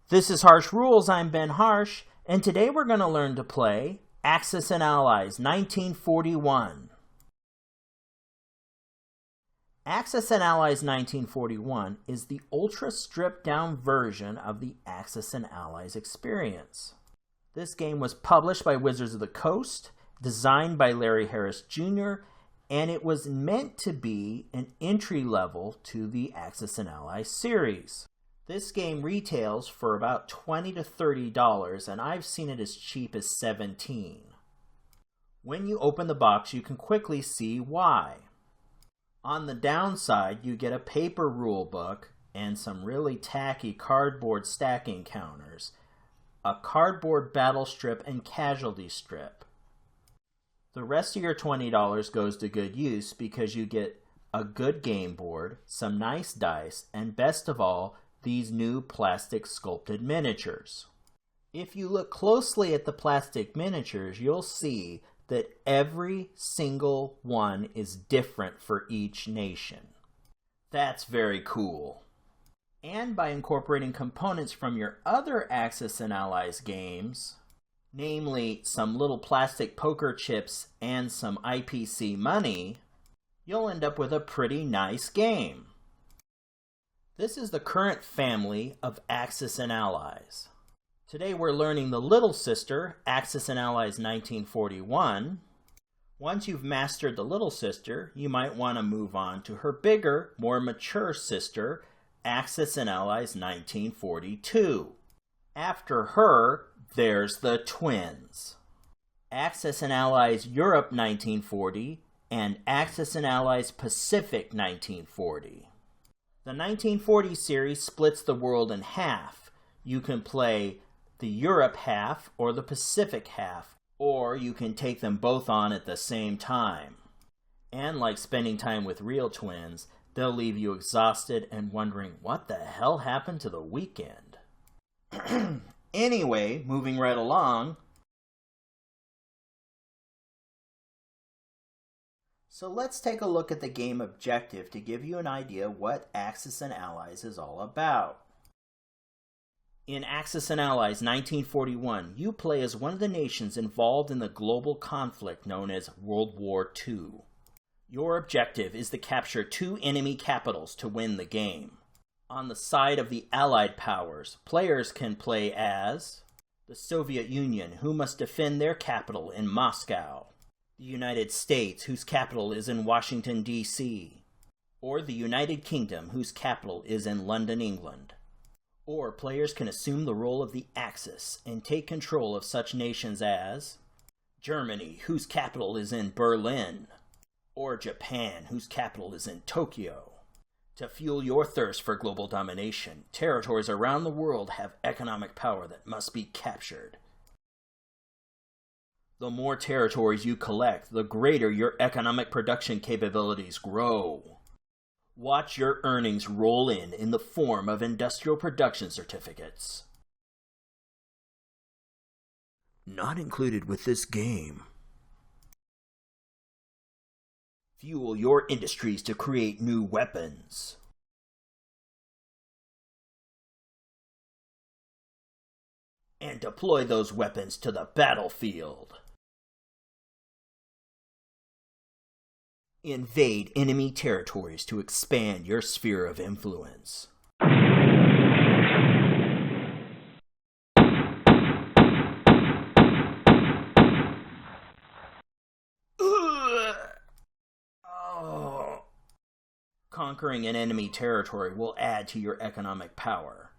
This is Harsh Rules. I'm Ben Harsh, and today we're going to learn to play Axis and Allies 1941. Axis and Allies 1941 is the ultra stripped down version of the Axis and Allies experience. This game was published by Wizards of the Coast, designed by Larry Harris Jr., and it was meant to be an entry level to the Axis and Allies series. This game retails for about $20 to $30, and I've seen it as cheap as $17. When you open the box, you can quickly see why. On the downside, you get a paper rule book and some really tacky cardboard stacking counters, a cardboard battle strip and casualty strip. The rest of your $20 goes to good use because you get a good game board, some nice dice, and best of all, these new plastic sculpted miniatures. If you look closely at the plastic miniatures, you'll see that every single one is different for each nation. That's very cool. And by incorporating components from your other Axis and Allies games, namely some little plastic poker chips and some IPC money, you'll end up with a pretty nice game. This is the current family of Axis and Allies. Today we're learning the little sister, Axis and Allies 1941. Once you've mastered the little sister, you might want to move on to her bigger, more mature sister, Axis and Allies 1942. After her, there's the twins. Axis and Allies Europe 1940 and Axis and Allies Pacific 1940. The 1940 series splits the world in half. You can play the Europe half or the Pacific half, or you can take them both on at the same time. And like spending time with real twins, they'll leave you exhausted and wondering what the hell happened to the weekend. Anyway, moving right along. So let's take a look at the game objective to give you an idea what Axis and Allies is all about. In Axis and Allies 1941, you play as one of the nations involved in the global conflict known as World War II. Your objective is to capture 2 enemy capitals to win the game. On the side of the Allied powers, players can play as the Soviet Union, who must defend their capital in Moscow, the United States, whose capital is in Washington, D.C., or the United Kingdom, whose capital is in London, England. Or players can assume the role of the Axis and take control of such nations as Germany, whose capital is in Berlin, or Japan, whose capital is in Tokyo. To fuel your thirst for global domination, territories around the world have economic power that must be captured. The more territories you collect, the greater your economic production capabilities grow. Watch your earnings roll in the form of industrial production certificates. Not included with this game. Fuel your industries to create new weapons. And deploy those weapons to the battlefield. Invade enemy territories to expand your sphere of influence. Oh. Conquering an enemy territory will add to your economic power.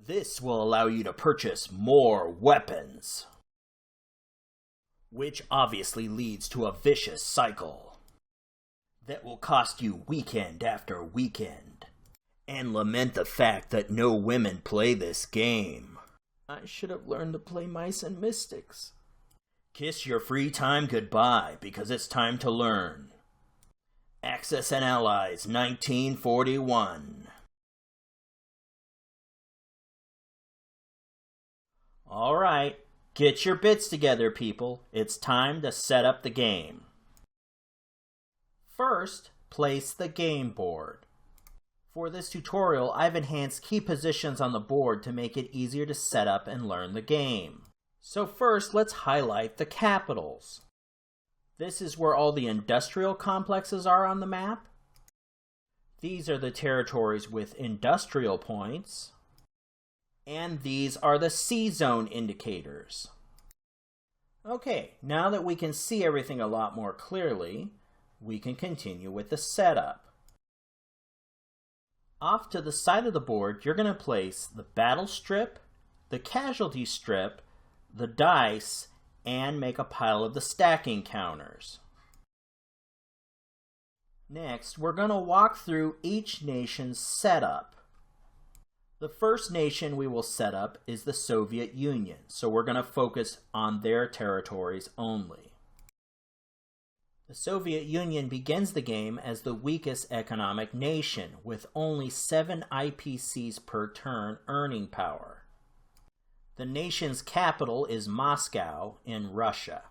This will allow you to purchase more weapons, which obviously leads to a vicious cycle that will cost you weekend after weekend, and lament the fact that no women play this game. I should have learned to play Mice and Mystics. Kiss your free time goodbye, because it's time to learn Axis and Allies 1941. All right. Get your bits together, people. It's time to set up the game. First, place the game board. For this tutorial, I've enhanced key positions on the board to make it easier to set up and learn the game. So first, let's highlight the capitals. This is where all the industrial complexes are on the map. These are the territories with industrial points. And these are the C-zone indicators. Okay, now that we can see everything a lot more clearly, we can continue with the setup. Off to the side of the board, you're going to place the battle strip, the casualty strip, the dice, and make a pile of the stacking counters. Next, we're going to walk through each nation's setup. The first nation we will set up is the Soviet Union, so we're going to focus on their territories only. The Soviet Union begins the game as the weakest economic nation, with only 7 IPCs per turn earning power. The nation's capital is Moscow in Russia.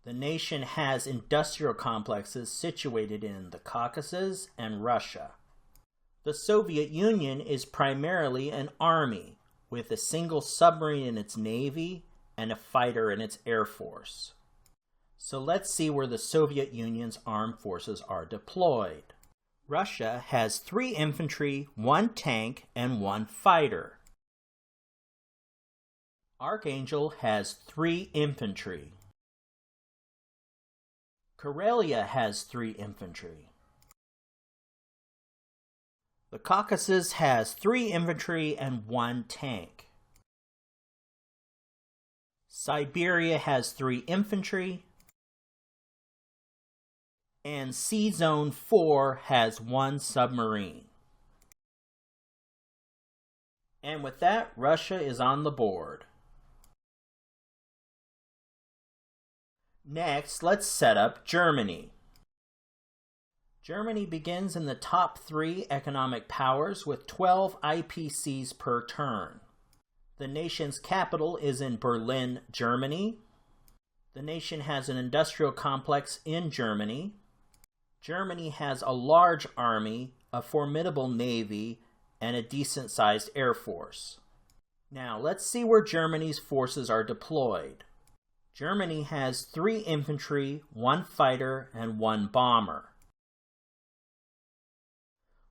The nation has industrial complexes situated in the Caucasus and Russia. The Soviet Union is primarily an army, with a single submarine in its navy and a fighter in its air force. So let's see where the Soviet Union's armed forces are deployed. Russia has 3 infantry, 1 tank, and 1 fighter. Archangel has 3 infantry. Karelia has 3 infantry. The Caucasus has 3 infantry and 1 tank. Siberia has 3 infantry. And C-Zone 4 has 1 submarine. And with that, Russia is on the board. Next, let's set up Germany. Germany begins in the top 3 economic powers with 12 IPCs per turn. The nation's capital is in Berlin, Germany. The nation has an industrial complex in Germany. Germany has a large army, a formidable navy, and a decent-sized air force. Now, let's see where Germany's forces are deployed. Germany has 3 infantry, 1 fighter, and 1 bomber.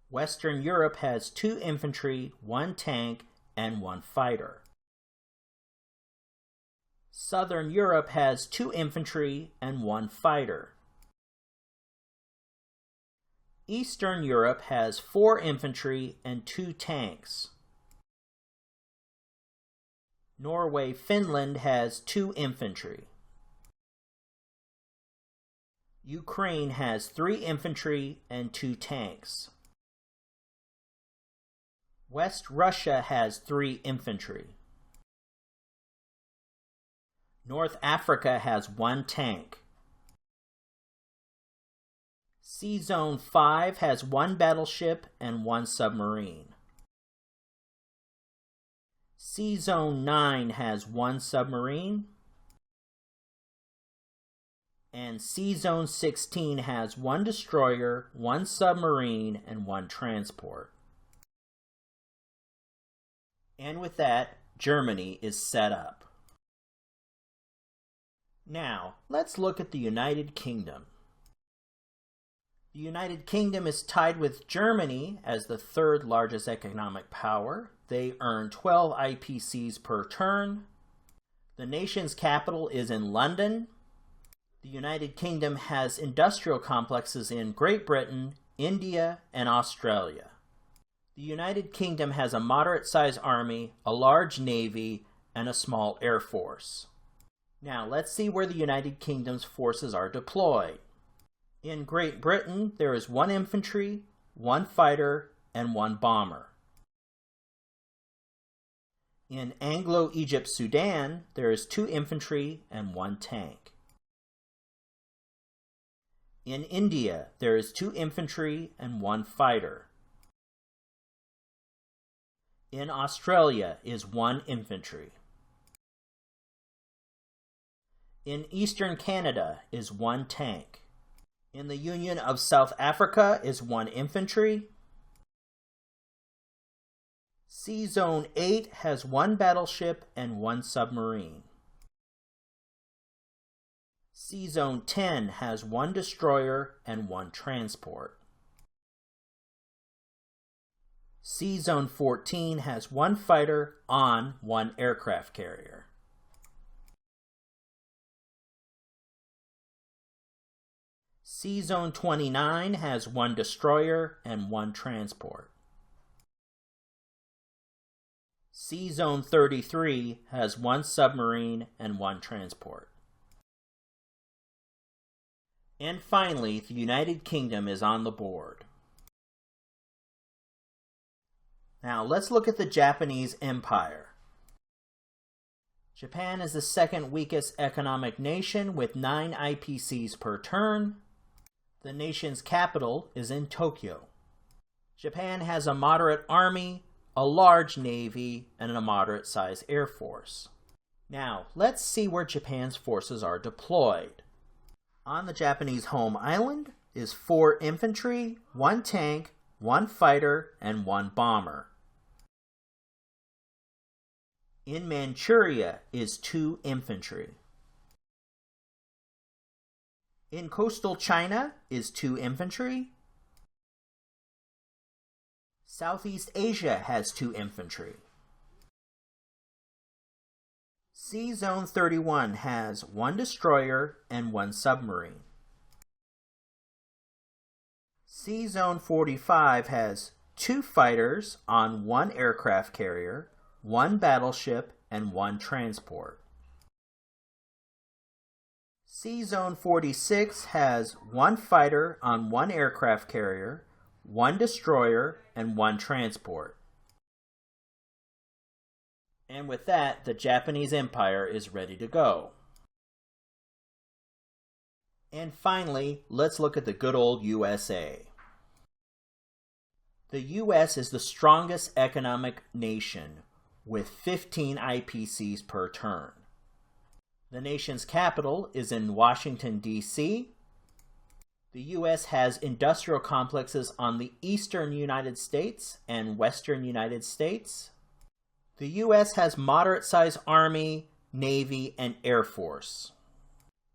Western Europe has 2 infantry, 1 tank, and 1 fighter. Southern Europe has 2 infantry and 1 fighter. Eastern Europe has 4 infantry and 2 tanks. Norway, Finland has 2 infantry. Ukraine has 3 infantry and 2 tanks. West Russia has 3 infantry. North Africa has 1 tank. C-Zone 5 has 1 battleship and 1 submarine. C-Zone 9 has 1 submarine. And C-Zone 16 has 1 destroyer, 1 submarine, and 1 transport. And with that, Germany is set up. Now, let's look at the United Kingdom. The United Kingdom is tied with Germany as the 3rd largest economic power. They earn 12 IPCs per turn. The nation's capital is in London. The United Kingdom has industrial complexes in Great Britain, India, and Australia. The United Kingdom has a moderate-sized army, a large navy, and a small air force. Now, let's see where the United Kingdom's forces are deployed. In Great Britain, there is 1 infantry, 1 fighter, and 1 bomber. In Anglo-Egypt Sudan, there is 2 infantry and 1 tank. In India, there is 2 infantry and 1 fighter. In Australia is 1 infantry. In eastern Canada is 1 tank. In the Union of South Africa is 1 infantry. Sea Zone 8 has 1 battleship and 1 submarine. Sea Zone 10 has 1 destroyer and 1 transport. Sea Zone 14 has 1 fighter on 1 aircraft carrier. Sea Zone 29 has 1 destroyer and 1 transport. Sea Zone 33 has 1 submarine and 1 transport. And finally, the United Kingdom is on the board. Now let's look at the Japanese Empire. Japan is the second weakest economic nation with 9 IPCs per turn. The nation's capital is in Tokyo. Japan has a moderate army, a large navy, and a moderate-sized air force. Now, let's see where Japan's forces are deployed. On the Japanese home island is 4 infantry, 1 tank, 1 fighter, and 1 bomber. In Manchuria is 2 infantry. In coastal China is 2 infantry. Southeast Asia has 2 infantry. Sea Zone 31 has 1 destroyer and 1 submarine. Sea Zone 45 has 2 fighters on 1 aircraft carrier, 1 battleship, and 1 transport. Sea Zone 46 has 1 fighter on 1 aircraft carrier, 1 destroyer, and 1 transport. And with that, the Japanese Empire is ready to go. And finally, let's look at the good old USA. The US is the strongest economic nation with 15 IPCs per turn. The nation's capital is in Washington, D.C. The U.S. has industrial complexes on the eastern United States and western United States. The U.S. has moderate-sized Army, Navy, and Air Force.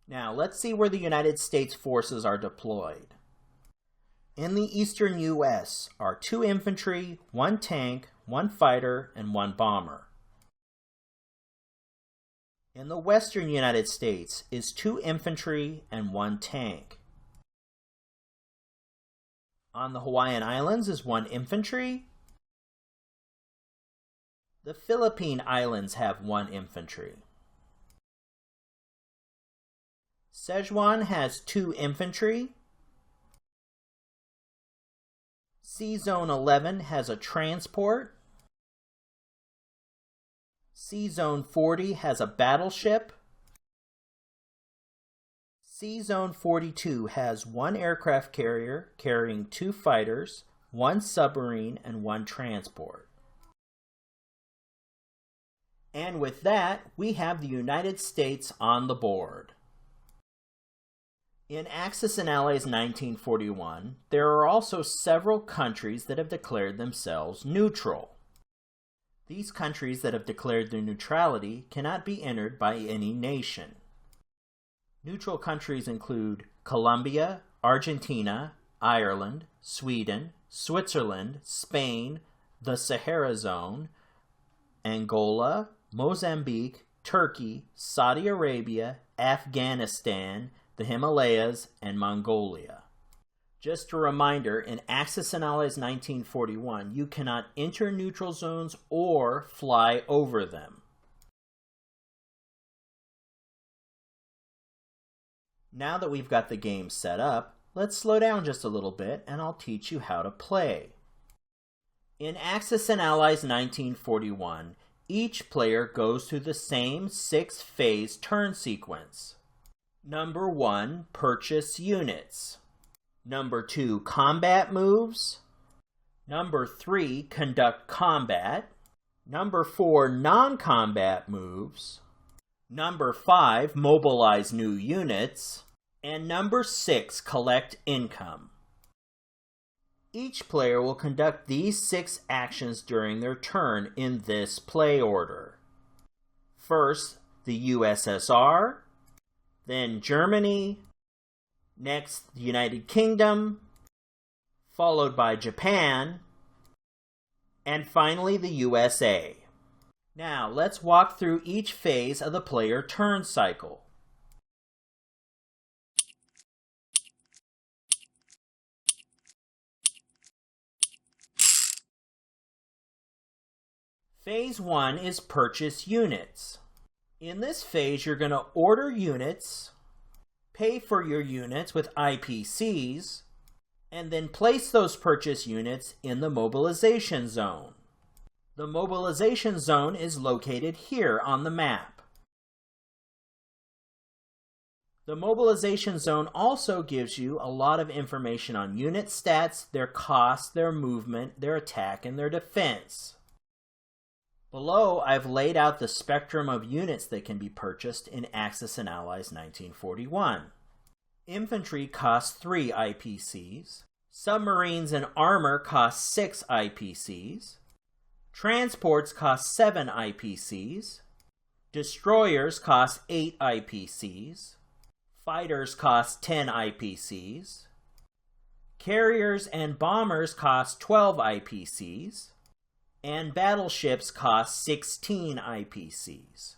Now, let's see where the United States forces are deployed. In the eastern U.S. are 2 infantry, 1 tank, 1 fighter, and 1 bomber. In the western United States is 2 infantry and 1 tank. On the Hawaiian Islands is 1 infantry. The Philippine Islands have 1 infantry. Szechuan has 2 infantry. Sea Zone 11 has a transport. Sea Zone 40 has a battleship. Sea Zone 42 has 1 aircraft carrier carrying 2 fighters, 1 submarine, and 1 transport. And with that, we have the United States on the board. In Axis and Allies 1941, there are also several countries that have declared themselves neutral. These countries that have declared their neutrality cannot be entered by any nation. Neutral countries include Colombia, Argentina, Ireland, Sweden, Switzerland, Spain, the Sahara Zone, Angola, Mozambique, Turkey, Saudi Arabia, Afghanistan, the Himalayas, and Mongolia. Just a reminder, in Axis and Allies 1941, you cannot enter neutral zones or fly over them. Now that we've got the game set up, let's slow down just a little bit and I'll teach you how to play. In Axis and Allies 1941, each player goes through the same 6-phase turn sequence. Number 1, purchase units. Number 2, combat moves. Number 3, conduct combat. Number 4, non-combat moves. Number 5, mobilize new units. And number 6, collect income. Each player will conduct these 6 actions during their turn in this play order. First, the USSR, then Germany, next the United Kingdom, followed by Japan, and finally the USA. Now, let's walk through each phase of the player turn cycle. Phase 1 is purchase units. In this phase, you're going to order units, pay for your units with IPCs, and then place those purchase units in the mobilization zone. The mobilization zone is located here on the map. The mobilization zone also gives you a lot of information on unit stats, their cost, their movement, their attack, and their defense. Below, I've laid out the spectrum of units that can be purchased in Axis and Allies 1941. Infantry costs 3 IPCs. Submarines and armor cost 6 IPCs. Transports cost 7 IPCs. Destroyers cost 8 IPCs. Fighters cost 10 IPCs. Carriers and bombers cost 12 IPCs. And battleships cost 16 IPCs.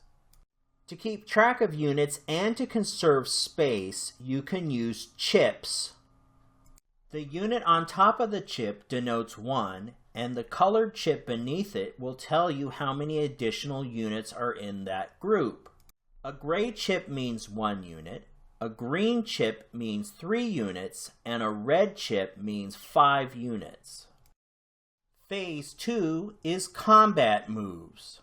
To keep track of units and to conserve space, you can use chips. The unit on top of the chip denotes 1, and the colored chip beneath it will tell you how many additional units are in that group. A gray chip means 1 unit, a green chip means 3 units, and a red chip means 5 units. Phase 2 is combat moves.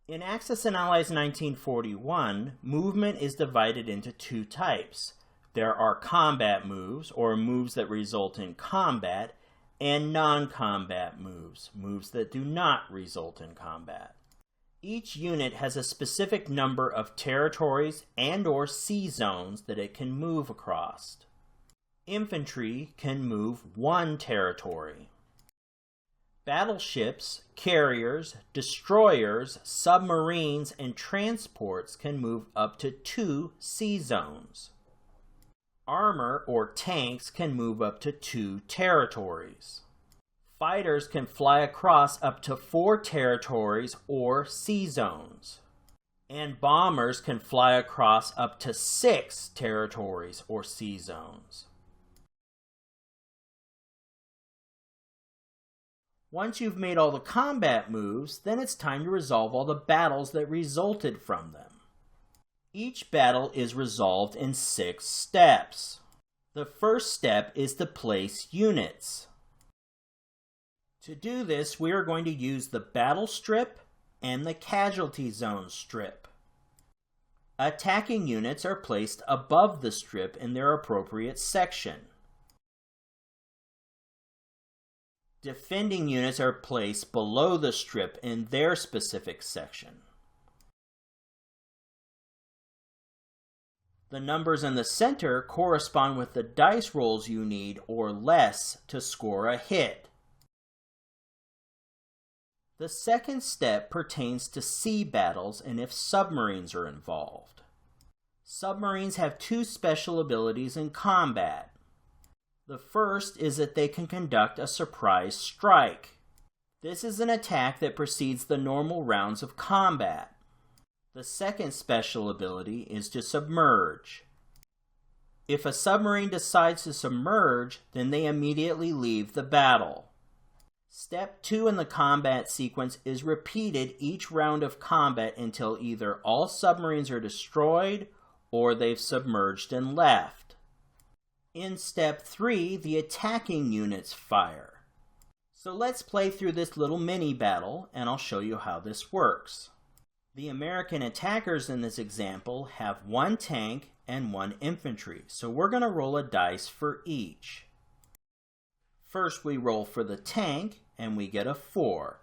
In Axis and Allies 1941, movement is divided into 2 types. There are combat moves, or moves that result in combat, and non-combat moves, moves that do not result in combat. Each unit has a specific number of territories and/or sea zones that it can move across. Infantry can move 1 territory. Battleships, carriers, destroyers, submarines, and transports can move up to 2 sea zones. Armor or tanks can move up to 2 territories. Fighters can fly across up to 4 territories or sea zones. And bombers can fly across up to 6 territories or sea zones. Once you've made all the combat moves, then it's time to resolve all the battles that resulted from them. Each battle is resolved in 6 steps. The first step is to place units. To do this, we are going to use the battle strip and the casualty zone strip. Attacking units are placed above the strip in their appropriate section. Defending units are placed below the strip in their specific section. The numbers in the center correspond with the dice rolls you need or less to score a hit. The second step pertains to sea battles and if submarines are involved. Submarines have 2 special abilities in combat. The first is that they can conduct a surprise strike. This is an attack that precedes the normal rounds of combat. The second special ability is to submerge. If a submarine decides to submerge, then they immediately leave the battle. Step 2 in the combat sequence is repeated each round of combat until either all submarines are destroyed or they've submerged and left. In step 3, the attacking units fire. So let's play through this little mini battle and I'll show you how this works. The American attackers in this example have 1 tank and 1 infantry, so we're going to roll a dice for each. First we roll for the tank and we get a 4.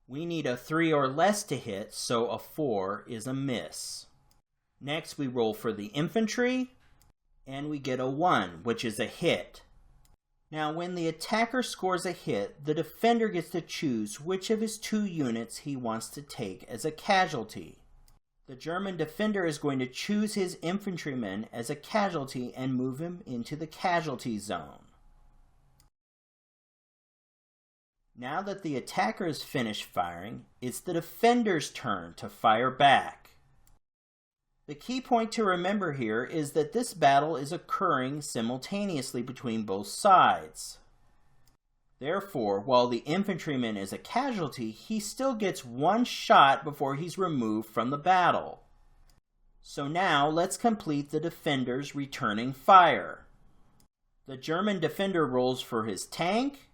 We need a 3 or less to hit, so a 4 is a miss. Next we roll for the infantry and we get a 1, which is a hit. Now, when the attacker scores a hit, the defender gets to choose which of his 2 units he wants to take as a casualty. The German defender is going to choose his infantryman as a casualty and move him into the casualty zone. Now that the attacker has finished firing, it's the defender's turn to fire back. The key point to remember here is that this battle is occurring simultaneously between both sides. Therefore, while the infantryman is a casualty, he still gets 1 shot before he's removed from the battle. So now let's complete the defender's returning fire. The German defender rolls for his tank,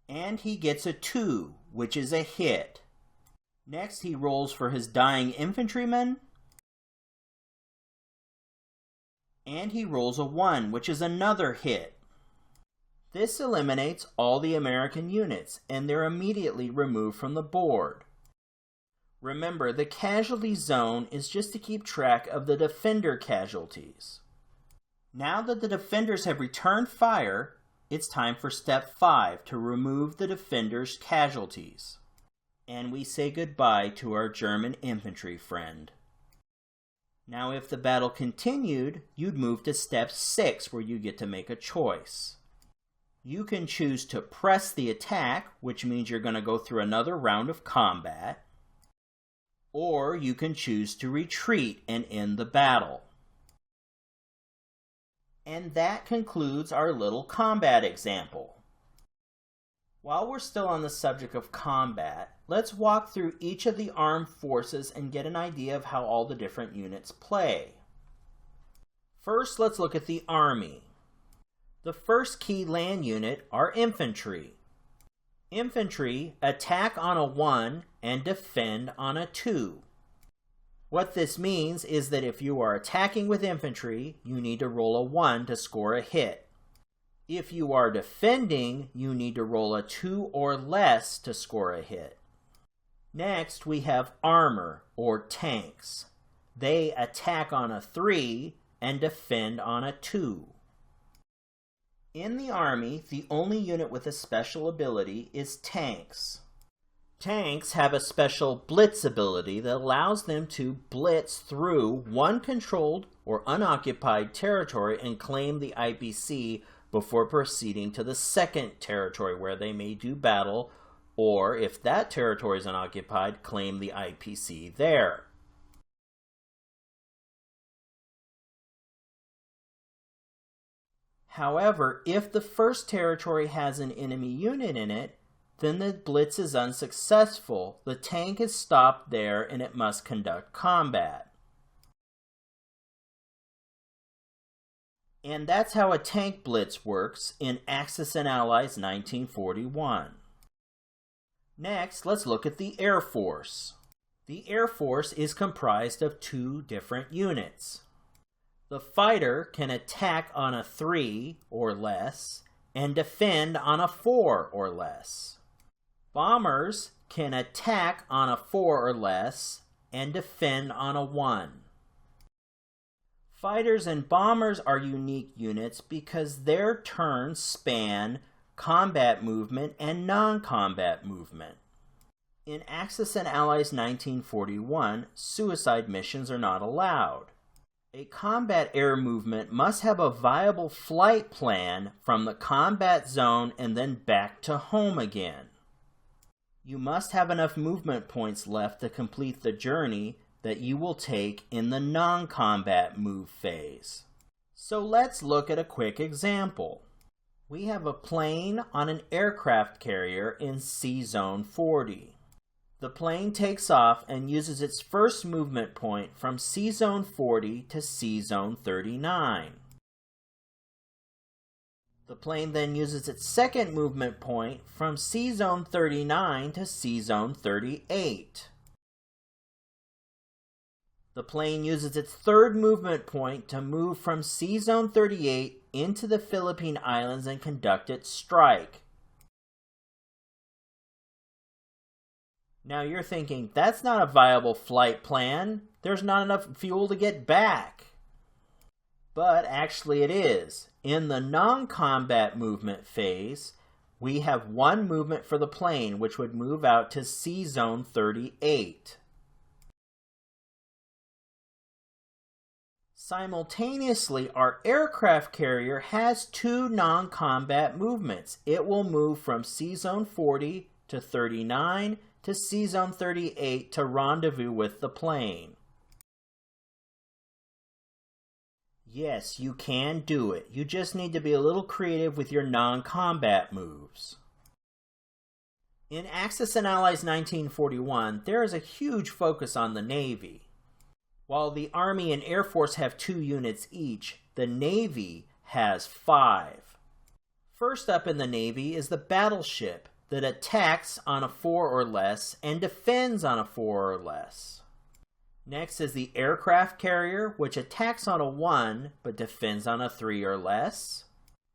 and he gets a 2, which is a hit. Next, he rolls for his dying infantryman, and he rolls a 1, which is another hit. This eliminates all the American units, and they're immediately removed from the board. Remember, the casualty zone is just to keep track of the defender casualties. Now that the defenders have returned fire, it's time for step 5 to remove the defender's casualties. And we say goodbye to our German infantry friend. Now, if the battle continued, you'd move to step 6, where you get to make a choice. You can choose to press the attack, which means you're going to go through another round of combat, or you can choose to retreat and end the battle. And that concludes our little combat example. While we're still on the subject of combat, let's walk through each of the armed forces and get an idea of how all the different units play. First, let's look at the Army. The first key land unit are infantry. Infantry attack on a 1 and defend on a 2. What this means is that if you are attacking with infantry, you need to roll a 1 to score a hit. If you are defending, you need to roll a 2 or less to score a hit. Next, we have armor, or tanks. They attack on a 3 and defend on a 2. In the Army, the only unit with a special ability is tanks. Tanks have a special blitz ability that allows them to blitz through one controlled or unoccupied territory and claim the IPC before proceeding to the second territory where they may do battle, or if that territory is unoccupied, claim the IPC there. However, if the first territory has an enemy unit in it, then the blitz is unsuccessful. The tank is stopped there and it must conduct combat. And that's how a tank blitz works in Axis and Allies 1941. Next, let's look at the Air Force. The Air Force is comprised of 2 different units. The fighter can attack on a 3 or less and defend on a 4 or less. Bombers can attack on a 4 or less and defend on a 1. Fighters and bombers are unique units because their turns span combat movement and non-combat movement. In Axis and Allies 1941, suicide missions are not allowed. A combat air movement must have a viable flight plan from the combat zone and then back to home again. You must have enough movement points left to complete the journey that you will take in the non-combat move phase. So let's look at a quick example. We have a plane on an aircraft carrier in C-Zone 40. The plane takes off and uses its first movement point from C-Zone 40 to C-Zone 39. The plane then uses its second movement point from C-Zone 39 to C-Zone 38. The plane uses its third movement point to move from C-Zone 38 into the Philippine Islands and conduct its strike. Now you're thinking, that's not a viable flight plan. There's not enough fuel to get back. But actually it is. In the non-combat movement phase, we have one movement for the plane, which would move out to C-Zone 38. Simultaneously, our aircraft carrier has two non-combat movements. It will move from C-Zone 40 to 39 to C-Zone 38 to rendezvous with the plane. Yes, you can do it. You just need to be a little creative with your non-combat moves. In Axis and Allies 1941, there is a huge focus on the Navy. While the Army and Air Force have 2 units each, the Navy has 5. First up in the Navy is the battleship that attacks on a 4 or less and defends on a 4 or less. Next is the aircraft carrier, which attacks on a 1 but defends on a 3 or less.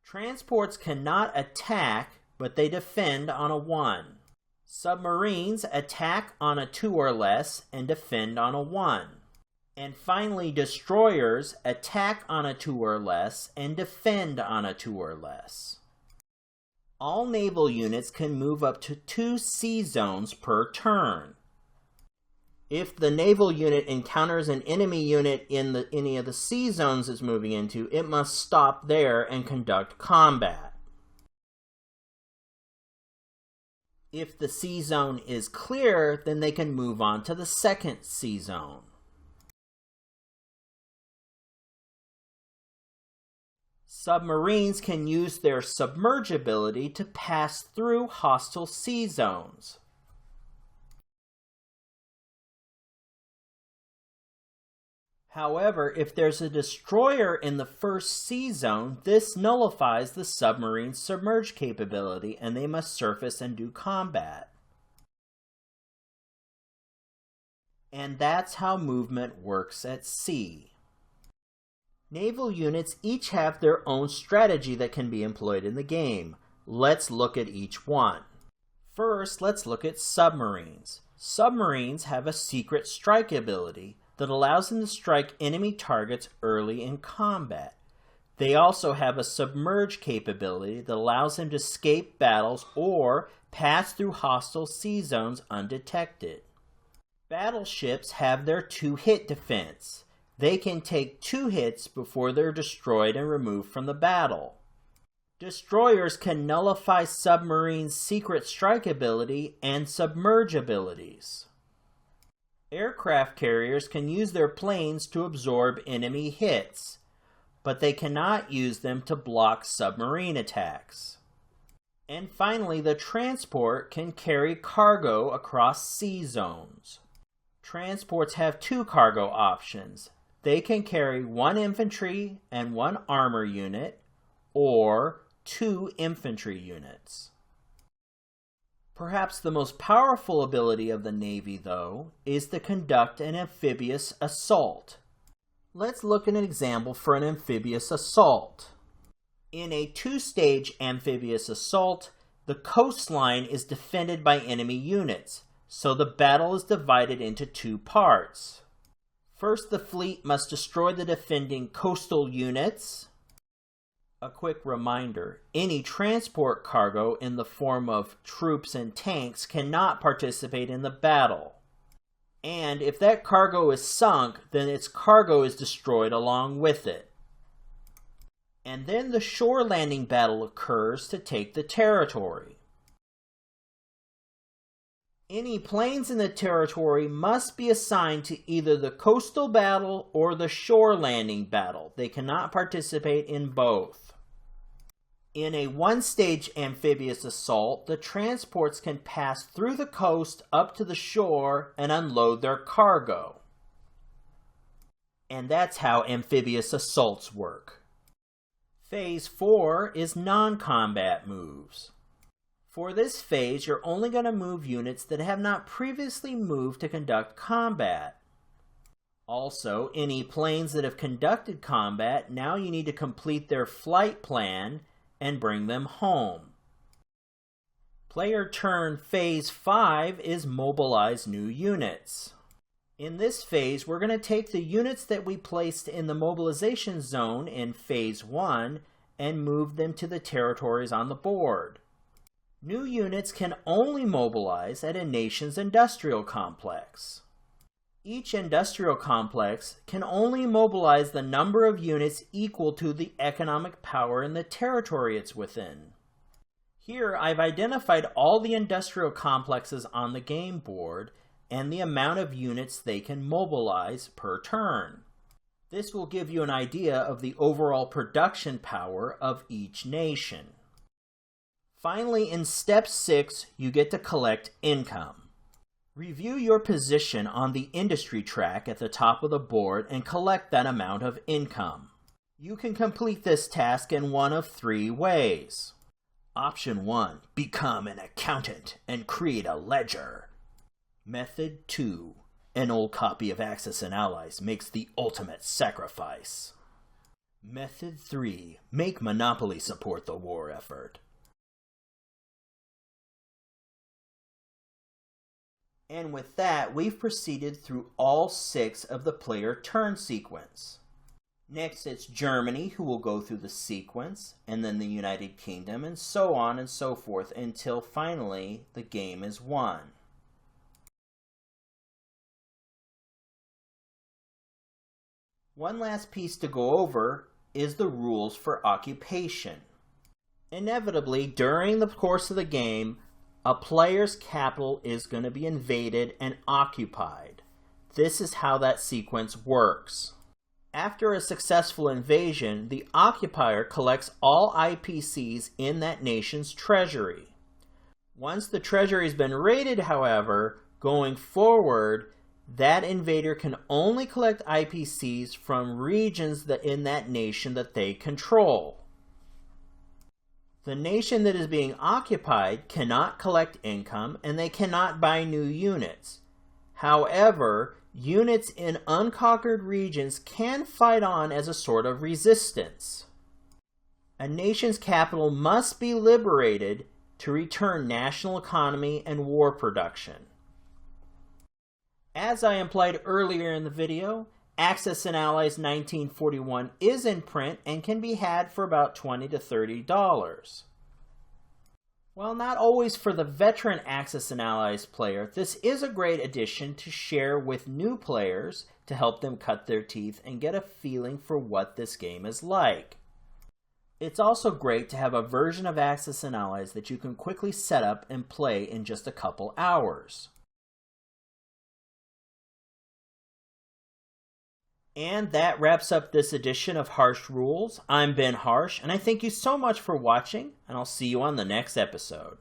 Transports cannot attack, but they defend on a 1. Submarines attack on a 2 or less and defend on a 1. And finally, destroyers attack on a 2 or less and defend on a 2 or less. All naval units can move up to 2 sea zones per turn. If the naval unit encounters an enemy unit in any of the sea zones it's moving into, it must stop there and conduct combat. If the sea zone is clear, then they can move on to the second sea zone. Submarines can use their submergibility to pass through hostile sea zones. However, if there's a destroyer in the first sea zone, this nullifies the submarine's submerge capability and they must surface and do combat. And that's how movement works at sea. Naval units each have their own strategy that can be employed in the game. Let's look at each one. First, let's look at submarines. Submarines have a secret strike ability that allows them to strike enemy targets early in combat. They also have a submerge capability that allows them to escape battles or pass through hostile sea zones undetected. Battleships have their 2-hit defense. They can take 2 hits before they're destroyed and removed from the battle. Destroyers can nullify submarines' secret strike ability and submerge abilities. Aircraft carriers can use their planes to absorb enemy hits, but they cannot use them to block submarine attacks. And finally, the transport can carry cargo across sea zones. Transports have 2 cargo options. They can carry 1 infantry and 1 armor unit, or 2 infantry units. Perhaps the most powerful ability of the Navy, though, is to conduct an amphibious assault. Let's look at an example for an amphibious assault. In a 2-stage amphibious assault, the coastline is defended by enemy units, so the battle is divided into 2 parts. First, the fleet must destroy the defending coastal units. A quick reminder, any transport cargo in the form of troops and tanks cannot participate in the battle. And if that cargo is sunk, then its cargo is destroyed along with it. And then the shore landing battle occurs to take the territory. Any planes in the territory must be assigned to either the coastal battle or the shore landing battle. They cannot participate in both. In a 1-stage amphibious assault, the transports can pass through the coast up to the shore and unload their cargo. And that's how amphibious assaults work. Phase 4 is non-combat moves. For this phase, you're only going to move units that have not previously moved to conduct combat. Also, any planes that have conducted combat, now you need to complete their flight plan and bring them home. Player turn Phase 5 is mobilize new units. In this phase, we're going to take the units that we placed in the mobilization zone in Phase 1 and move them to the territories on the board. New units can only mobilize at a nation's industrial complex. Each industrial complex can only mobilize the number of units equal to the economic power in the territory it's within. Here, I've identified all the industrial complexes on the game board and the amount of units they can mobilize per turn. This will give you an idea of the overall production power of each nation. Finally, in Step 6, you get to collect income. Review your position on the industry track at the top of the board and collect that amount of income. You can complete this task in one of 3 ways. Option 1, become an accountant and create a ledger. Method 2, an old copy of Axis and Allies makes the ultimate sacrifice. Method 3, make Monopoly support the war effort. And with that, we've proceeded through all 6 of the player turn sequence. Next, it's Germany who will go through the sequence, and then the United Kingdom, and so on and so forth until finally the game is won. One last piece to go over is the rules for occupation. Inevitably, during the course of the game, a player's capital is going to be invaded and occupied. This is how that sequence works. After a successful invasion, the occupier collects all IPCs in that nation's treasury. Once the treasury has been raided, however, going forward, that invader can only collect IPCs from regions in that nation that they control. The nation that is being occupied cannot collect income and they cannot buy new units. However, units in unconquered regions can fight on as a sort of resistance. A nation's capital must be liberated to return national economy and war production. As I implied earlier in the video, Axis and Allies 1941 is in print and can be had for about $20 to $30. While not always for the veteran Axis and Allies player, this is a great addition to share with new players to help them cut their teeth and get a feeling for what this game is like. It's also great to have a version of Axis and Allies that you can quickly set up and play in just a couple hours. And that wraps up this edition of Harsh Rules. I'm Ben Harsh, and I thank you so much for watching, and I'll see you on the next episode.